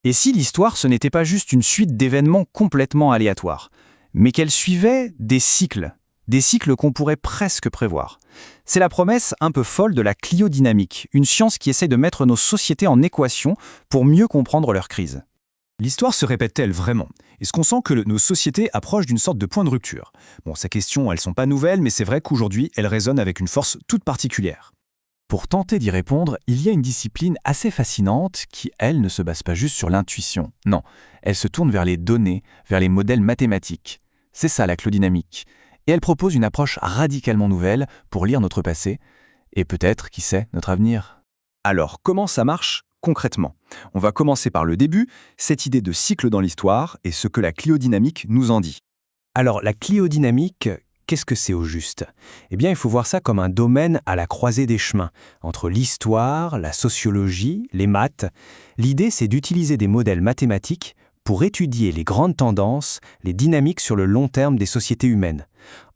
Et si l'histoire, ce n'était pas juste une suite d'événements complètement aléatoires, mais qu'elle suivait des cycles qu'on pourrait presque prévoir. C'est la promesse un peu folle de la cliodynamique, une science qui essaie de mettre nos sociétés en équation pour mieux comprendre leurs crises. L'histoire se répète-t-elle vraiment? Est-ce qu'on sent que nos sociétés approchent d'une sorte de point de rupture? Bon, ces questions, elles sont pas nouvelles, mais c'est vrai qu'aujourd'hui, elles résonnent avec une force toute particulière. Pour tenter d'y répondre, il y a une discipline assez fascinante qui, elle, ne se base pas juste sur l'intuition. Non, elle se tourne vers les données, vers les modèles mathématiques. C'est ça la cliodynamique. Et elle propose une approche radicalement nouvelle pour lire notre passé et peut-être, qui sait, notre avenir. Alors, comment ça marche concrètement? On va commencer par le début, cette idée de cycle dans l'histoire et ce que la cliodynamique nous en dit. Alors, la cliodynamique, qu'est-ce que c'est au juste? Eh bien, il faut voir ça comme un domaine à la croisée des chemins, entre l'histoire, la sociologie, les maths. L'idée, c'est d'utiliser des modèles mathématiques pour étudier les grandes tendances, les dynamiques sur le long terme des sociétés humaines.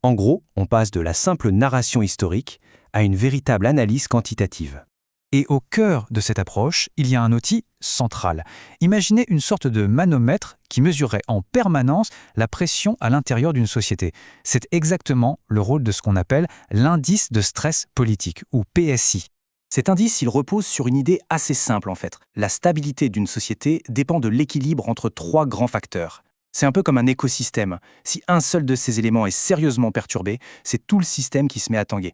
En gros, on passe de la simple narration historique à une véritable analyse quantitative. Et au cœur de cette approche, il y a un outil central. Imaginez une sorte de manomètre qui mesurerait en permanence la pression à l'intérieur d'une société. C'est exactement le rôle de ce qu'on appelle l'indice de stress politique, ou PSI. Cet indice, il repose sur une idée assez simple en fait. La stabilité d'une société dépend de l'équilibre entre trois grands facteurs. C'est un peu comme un écosystème. Si un seul de ces éléments est sérieusement perturbé, c'est tout le système qui se met à tanguer.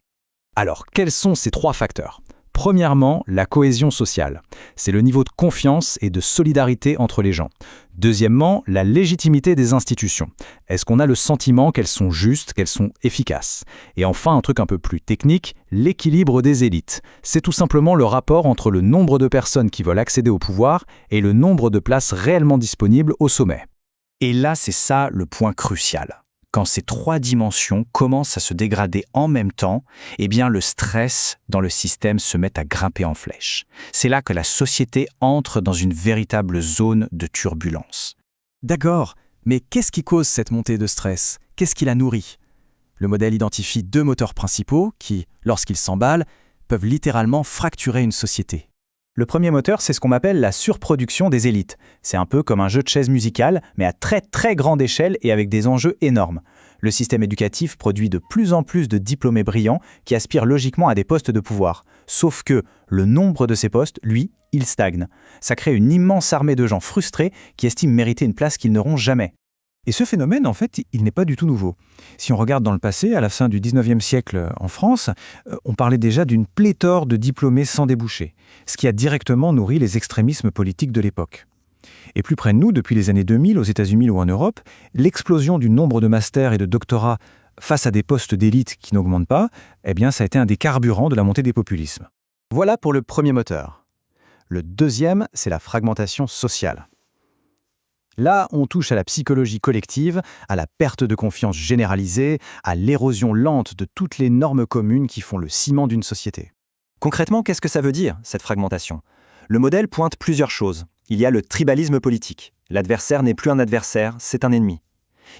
Alors, quels sont ces trois facteurs? Premièrement, la cohésion sociale. C'est le niveau de confiance et de solidarité entre les gens. Deuxièmement, la légitimité des institutions. Est-ce qu'on a le sentiment qu'elles sont justes, qu'elles sont efficaces? Et enfin, un truc un peu plus technique, l'équilibre des élites. C'est tout simplement le rapport entre le nombre de personnes qui veulent accéder au pouvoir et le nombre de places réellement disponibles au sommet. Et là, c'est ça le point crucial. Quand ces trois dimensions commencent à se dégrader en même temps, eh bien le stress dans le système se met à grimper en flèche. C'est là que la société entre dans une véritable zone de turbulence. D'accord, mais qu'est-ce qui cause cette montée de stress? Qu'est-ce qui la nourrit? Le modèle identifie deux moteurs principaux qui, lorsqu'ils s'emballent, peuvent littéralement fracturer une société. Le premier moteur, c'est ce qu'on appelle la surproduction des élites. C'est un peu comme un jeu de chaises musicales, mais à très très grande échelle et avec des enjeux énormes. Le système éducatif produit de plus en plus de diplômés brillants qui aspirent logiquement à des postes de pouvoir. Sauf que le nombre de ces postes, lui, il stagne. Ça crée une immense armée de gens frustrés qui estiment mériter une place qu'ils n'auront jamais. Et ce phénomène, en fait, il n'est pas du tout nouveau. Si on regarde dans le passé, à la fin du 19e siècle en France, on parlait déjà d'une pléthore de diplômés sans débouchés, ce qui a directement nourri les extrémismes politiques de l'époque. Et plus près de nous, depuis les années 2000, aux États-Unis ou en Europe, l'explosion du nombre de masters et de doctorats face à des postes d'élite qui n'augmentent pas, eh bien, ça a été un des carburants de la montée des populismes. Voilà pour le premier moteur. Le deuxième, c'est la fragmentation sociale. Là, on touche à la psychologie collective, à la perte de confiance généralisée, à l'érosion lente de toutes les normes communes qui font le ciment d'une société. Concrètement, qu'est-ce que ça veut dire, cette fragmentation? Le modèle pointe plusieurs choses. Il y a le tribalisme politique. L'adversaire n'est plus un adversaire, c'est un ennemi.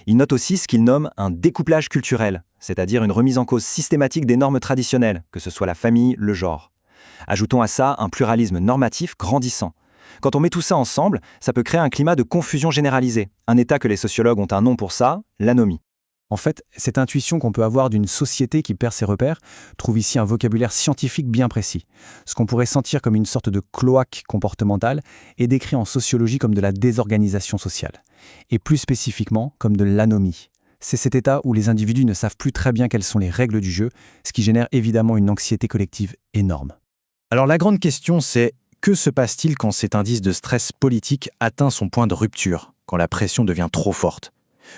Il note aussi ce qu'il nomme un découplage culturel, c'est-à-dire une remise en cause systématique des normes traditionnelles, que ce soit la famille, le genre. Ajoutons à ça un pluralisme normatif grandissant. Quand on met tout ça ensemble, ça peut créer un climat de confusion généralisée. Un état que les sociologues ont un nom pour ça, l'anomie. En fait, cette intuition qu'on peut avoir d'une société qui perd ses repères trouve ici un vocabulaire scientifique bien précis. Ce qu'on pourrait sentir comme une sorte de cloaque comportementale est décrit en sociologie comme de la désorganisation sociale, et plus spécifiquement comme de l'anomie. C'est cet état où les individus ne savent plus très bien quelles sont les règles du jeu, ce qui génère évidemment une anxiété collective énorme. Alors la grande question c'est, que se passe-t-il quand cet indice de stress politique atteint son point de rupture, quand la pression devient trop forte?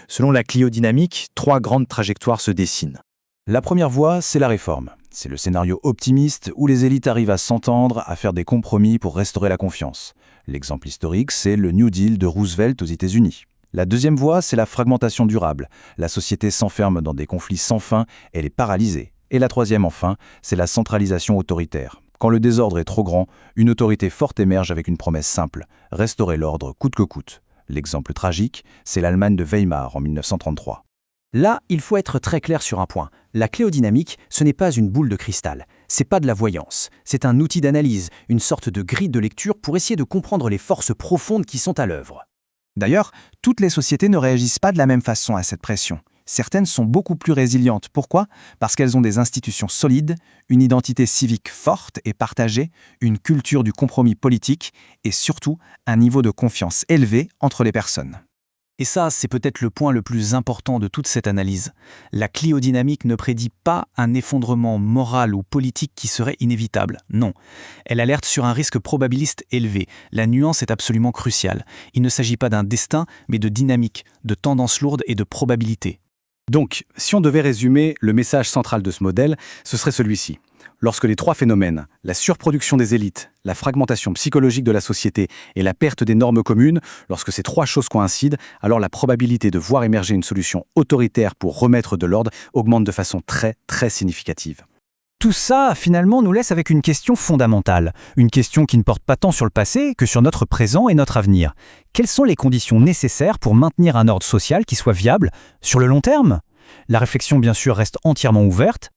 Selon la cliodynamique, trois grandes trajectoires se dessinent. La première voie, c'est la réforme. C'est le scénario optimiste où les élites arrivent à s'entendre, à faire des compromis pour restaurer la confiance. L'exemple historique, c'est le New Deal de Roosevelt aux États-Unis. La deuxième voie, c'est la fragmentation durable. La société s'enferme dans des conflits sans fin, elle est paralysée. Et la troisième, enfin, c'est la centralisation autoritaire. Quand le désordre est trop grand, une autorité forte émerge avec une promesse simple, restaurer l'ordre coûte que coûte. L'exemple tragique, c'est l'Allemagne de Weimar en 1933. Là, il faut être très clair sur un point. La cliodynamique, ce n'est pas une boule de cristal. C'est pas de la voyance, c'est un outil d'analyse, une sorte de grille de lecture pour essayer de comprendre les forces profondes qui sont à l'œuvre. D'ailleurs, toutes les sociétés ne réagissent pas de la même façon à cette pression. Certaines sont beaucoup plus résilientes. Pourquoi ? Parce qu'elles ont des institutions solides, une identité civique forte et partagée, une culture du compromis politique et surtout un niveau de confiance élevé entre les personnes. Et ça, c'est peut-être le point le plus important de toute cette analyse. La cliodynamique ne prédit pas un effondrement moral ou politique qui serait inévitable. Non. Elle alerte sur un risque probabiliste élevé. La nuance est absolument cruciale. Il ne s'agit pas d'un destin, mais de dynamique, de tendance lourde et de probabilité. Donc, si on devait résumer le message central de ce modèle, ce serait celui-ci. Lorsque les trois phénomènes, la surproduction des élites, la fragmentation psychologique de la société et la perte des normes communes, lorsque ces trois choses coïncident, alors la probabilité de voir émerger une solution autoritaire pour remettre de l'ordre augmente de façon très, très significative. Tout ça, finalement, nous laisse avec une question fondamentale. Une question qui ne porte pas tant sur le passé que sur notre présent et notre avenir. Quelles sont les conditions nécessaires pour maintenir un ordre social qui soit viable sur le long terme ? La réflexion, bien sûr, reste entièrement ouverte,